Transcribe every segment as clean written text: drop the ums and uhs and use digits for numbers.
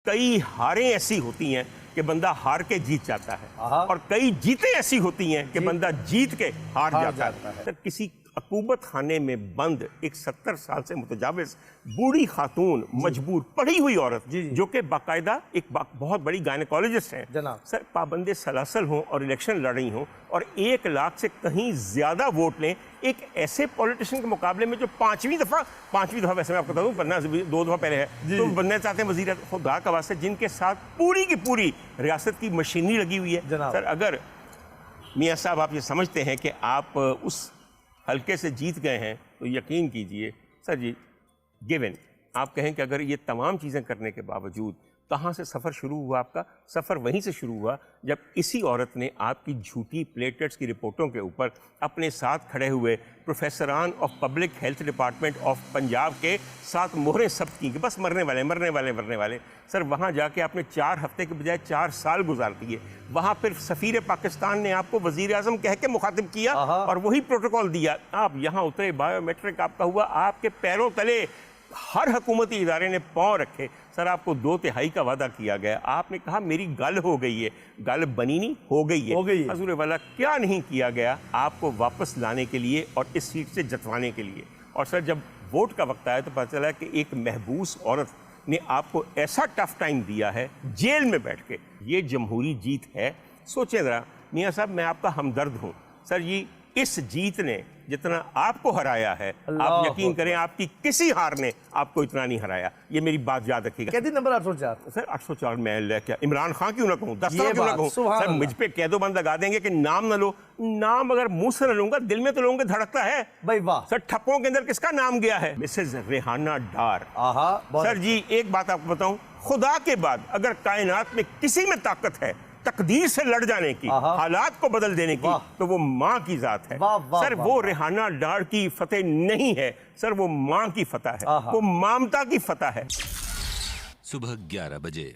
कई हारें ऐसी होती हैं कि बंदा हार के जीत जाता है और कई जीतें ऐसी होती हैं कि बंदा जीत के हार जाता है। सर, किसी अकूबत खाने में बंद एक 70 साल से मुतजाविज बूढ़ी खातून, मजबूर पढ़ी हुई औरत, जो कि बाकायदा एक बहुत बड़ी गायनेकोलॉजिस्ट हैं जनाब, सर, पाबंदे सलासल हों और इलेक्शन लड़ रही हों और 1 लाख से कहीं ज्यादा वोट लें एक ऐसे पॉलिटिशियन के मुकाबले में जो पांचवी दफा वैसे मैं आपको बता दूं, वरना 2 दफा पहले है, तो बनना चाहते हैं वजीर खुदा का वास्ते, जिनके साथ पूरी की पूरी रियासत की मशीनरी लगी हुई है। सर, अगर मियाँ साहब आप ये समझते हैं कि आप उस हल्के से जीत गए हैं तो यकीन कीजिए सर जी, गिवन आप कहें कि अगर ये तमाम चीज़ें करने के बावजूद कहाँ से सफ़र शुरू हुआ आपका? सफ़र वहीं से शुरू हुआ जब इसी औरत ने आपकी झूठी प्लेटलेट्स की रिपोर्टों के ऊपर अपने साथ खड़े हुए प्रोफेसरान of public health department of Punjab के साथ मोहरें सब की कि बस मरने वाले। सर, वहाँ जाके आपने 4 हफ्ते के बजाय 4 साल गुजार दिए। वहाँ फिर सफ़ीर पाकिस्तान ने आपको वज़ीर आज़म कह के मुखातिब किया और वही प्रोटोकॉल दिया। आप यहाँ उतरे, बायोमेट्रिक आपका हुआ, आपके पैरों तले हर हुकूमती इदारे ने पाँव रखे। सर, आपको 2/3 का वादा किया गया, आपने कहा मेरी गल हो गई है, गल बनी नहीं, हो गई है। हजूर वाला, क्या नहीं किया गया आपको वापस लाने के लिए और इस सीट से जतवाने के लिए। और सर, जब वोट का वक्त आया तो पता चला कि एक महबूस औरत ने आपको ऐसा टफ टाइम दिया है जेल में बैठ के। ये जमहूरी जीत है। सोचें ज़रा मियाँ साहब, मैं आपका हमदर्द हूँ। सर जी, इस जीत ने जितना आपको हराया है, आप यकीन करें आपकी किसी हार ने आपको इतना नहीं हराया। ये मेरी बात याद रखिएगा। कहती नंबर 804। सर, 804 मैं लेके इमरान खान क्यों ना कहूँ, दस्ता क्यों ना कहूँ। सर, मुझ पे कैदो बंद लगा देंगे कि नाम ना लो। नाम अगर मुंह से न लूंगा, दिल में तो लोगों के धड़कता है भाई। वाह सर, ठप्पों के अंदर किसका नाम गया है? मिसेज रेहाना डार। सर जी, एक बात आपको बताऊं, खुदा के बाद अगर कायनात में किसी में ताकत है तकदीर से लड़ जाने की, हालात को बदल देने की, तो वो माँ की जात है। सर, वो रेहाना डार की फतेह नहीं है सर, वो माँ की फतह है, वो ममता की फतह है। सुबह 11 बजे,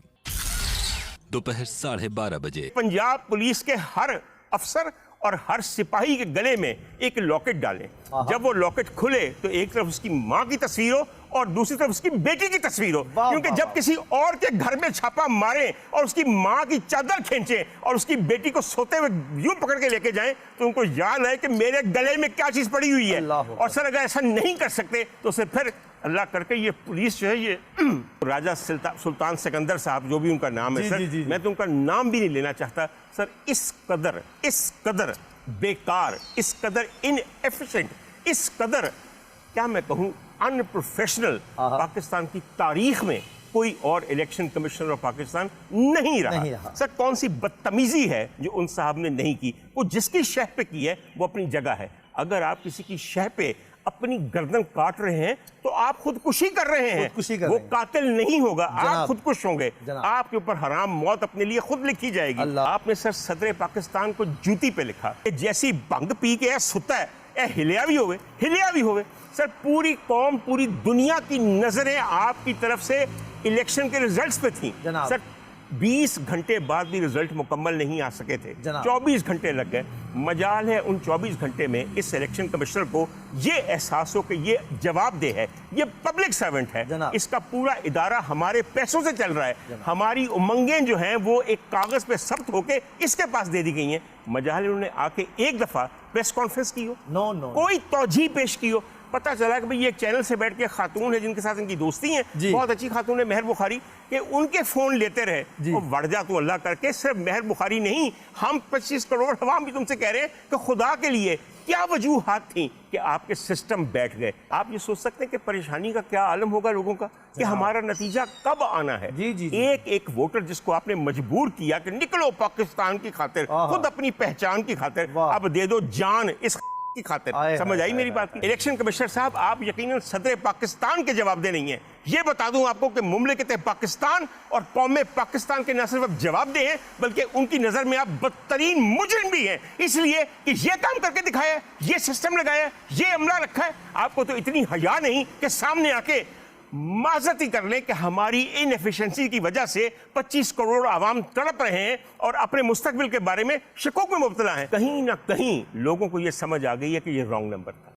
दोपहर 12:30 बजे पंजाब पुलिस के हर अफसर और हर सिपाही के गले में एक लॉकेट डालें। जब वो लॉकेट खुले तो एक तरफ उसकी माँ की तस्वीर हो और दूसरी तरफ उसकी बेटी की तस्वीर हो, क्योंकि जब किसी और के घर में छापा मारें और उसकी माँ की चादर खींचे और उसकी बेटी को सोते हुए यूं पकड़ के लेके जाएं तो उनको याद है कि मेरे गले में क्या चीज पड़ी हुई है। और सर, अगर ऐसा नहीं कर सकते तो फिर अल्लाह करके ये पुलिस जो है, ये राजा सुल्तान सिकंदर साहब, जो भी उनका नाम है, सर मैं तो उनका नाम भी नहीं लेना चाहता। सर, इस कदर बेकार, इस कदर इनएफिशिएंट, इस कदर क्या मैं कहूं अनप्रोफेशनल पाकिस्तान की तारीख में कोई और इलेक्शन कमिश्नर ऑफ पाकिस्तान नहीं रहा। सर, कौन सी बदतमीजी है जो उन साहब ने नहीं की। वो जिसकी शह पे की है वो अपनी जगह है। अगर आप किसी की शह पे अपनी गर्दन काट रहे हैं तो आप खुदकुशी कर रहे हैं। वो कातिल नहीं होगा, आप खुदकुश होंगे। आपके ऊपर हराम मौत अपने लिए खुद लिखी जाएगी। आपने सर सदर पाकिस्तान को जूती पे लिखा, जैसी भंग पी के सुता है, हिलिया भी होवे। सर, पूरी कौम, पूरी दुनिया की नजरें आपकी तरफ से इलेक्शन के रिजल्ट्स पे थी। सर, 20 घंटे बाद भी रिजल्ट मुकम्मल नहीं आ सके थे, 24 घंटे लग गए। मजाल है उन 24 घंटे में इस इलेक्शन कमिश्नर को ये एहसास हो कि ये जवाबदेह है, ये पब्लिक सर्वेंट है, इसका पूरा इदारा हमारे पैसों से चल रहा है, हमारी उमंगें जो हैं वो एक कागज पे सब्त होके इसके पास दे दी गई हैं। मजाल उन्होंने आके एक दफा प्रेस कॉन्फ्रेंस की हो, कोई तौजीह पेश की हो। पता चला कि भाई ये एक चैनल से बैठ के खातून है जिनके साथ इनकी दोस्ती है, बहुत अच्छी खातून है मेहर बुखारी, कि उनके फोन लेते रहे और बढ़ जा तू अल्लाह करके। सिर्फ मेहर बुखारी नहीं, हम 25 करोड़ अवाम भी तुमसे कह रहे हैं कि खुदा के लिए क्या वजूहात थी कि आपके सिस्टम बैठ गए। आप ये सोच सकते हैं कि परेशानी का क्या आलम होगा लोगों का, कि हमारा नतीजा कब आना है। एक एक वोटर जिसको आपने मजबूर किया कि निकलो पाकिस्तान की खातिर, खुद अपनी पहचान की खातिर, अब दे दो जान इस की खातिर। समझ आई मेरी बात की? इलेक्शन कमिश्नर साहब, आप यकीनन सदर पाकिस्तान के जवाब दे नहीं है। ये बता दूं आपको कि मुमलिकत पाकिस्तान और कौम पाकिस्तान के न सिर्फ आप जवाब दे हैं बल्कि उनकी नजर में आप बदतरीन मुजरिम भी हैं, इसलिए कि ये काम करके दिखाया, ये सिस्टम लगाया, ये अमला रखा है। आपको तो इतनी हया नहीं कि सामने आके माजरती कर लें कि हमारी इनएफिशिएंसी की वजह से 25 करोड़ आवाम तड़प रहे हैं और अपने मुस्तकबिल के बारे में शकोक में मुब्तला हैं। कहीं ना कहीं लोगों को यह समझ आ गई है कि यह रॉन्ग नंबर था।